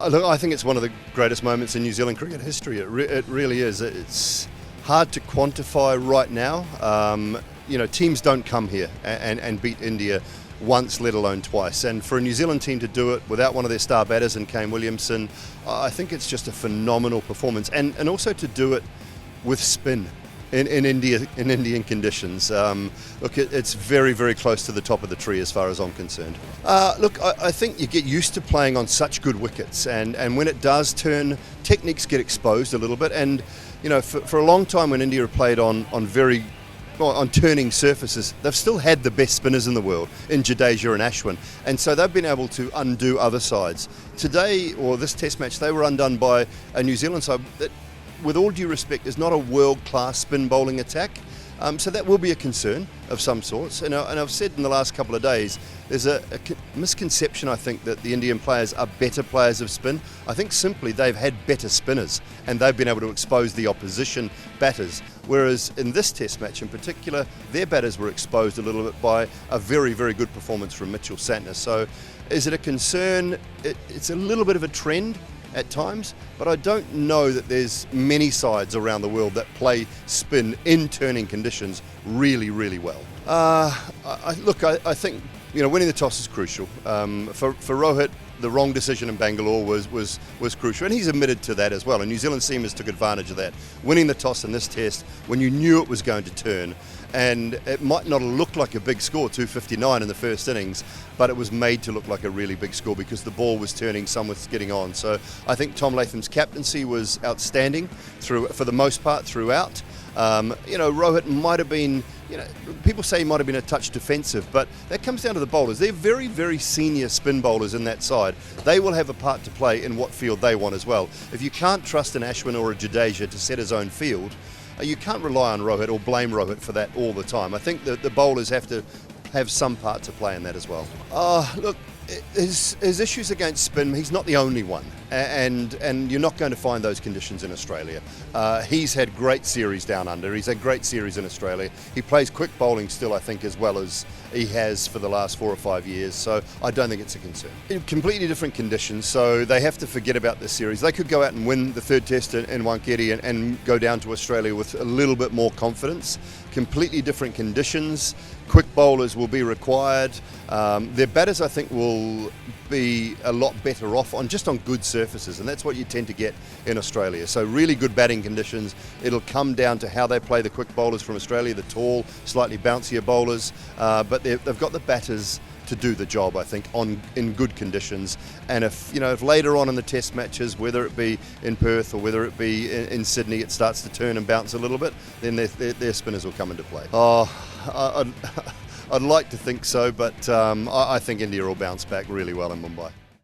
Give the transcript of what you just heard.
Look, I think it's one of the greatest moments in New Zealand cricket history. It really is. It's hard to quantify right now. Teams don't come here and beat India once, let alone twice. And for a New Zealand team to do it without one of their star batters in Kane Williamson, I think it's just a phenomenal performance. And also to do it with spin in Indian conditions. It's very, very close to the top of the tree as far as I'm concerned. I think you get used to playing on such good wickets, and when it does turn, techniques get exposed a little bit. And for a long time when India have played on turning surfaces, they've still had the best spinners in the world in Jadeja and Ashwin, and so they've been able to undo other sides. Today, or this Test match, they were undone by a New Zealand side that, with all due respect, is not a world-class spin bowling attack. So that will be a concern of some sorts. And I've said in the last couple of days, there's a misconception, I think, that the Indian players are better players of spin. I think simply they've had better spinners and they've been able to expose the opposition batters. Whereas in this Test match in particular, their batters were exposed a little bit by a very, very good performance from Mitchell Santner. So is it a concern? It's a little bit of a trend at times, but I don't know that there's many sides around the world that play spin in turning conditions really, really well. I think winning the toss is crucial. For Rohit, the wrong decision in Bangalore was crucial, and he's admitted to that as well. And New Zealand seamers took advantage of that, winning the toss in this Test when you knew it was going to turn. And it might not have looked like a big score, 259 in the first innings, but it was made to look like a really big score because the ball was turning, some was getting on. So I think Tom Latham's captaincy was outstanding for the most part throughout. Rohit might have been, people say he might have been a touch defensive, but that comes down to the bowlers. They're very, very senior spin bowlers in that side. They will have a part to play in what field they want as well. If you can't trust an Ashwin or a Jadeja to set his own field, you can't rely on Rohit or blame Rohit for that all the time. I think that the bowlers have to have some part to play in that as well. His issues against spin, he's not the only one, and you're not going to find those conditions in Australia. He's had great series down under, he's had great series in Australia. He plays quick bowling still, I think, as well as he has for the last 4 or 5 years, so I don't think it's a concern. In completely different conditions, so they have to forget about this series. They could go out and win the third Test in Wankhede and go down to Australia with a little bit more confidence. Completely different conditions. Quick bowlers will be required. Their batters, I think, will be a lot better off on good surfaces, and that's what you tend to get in Australia. So really good batting conditions. It'll come down to how they play the quick bowlers from Australia, the tall, slightly bouncier bowlers, but they've got the batters to do the job, I think, in good conditions. And if later on in the Test matches, whether it be in Perth or whether it be in Sydney, it starts to turn and bounce a little bit, then their spinners will come into play. I'd like to think so, but I think India will bounce back really well in Mumbai.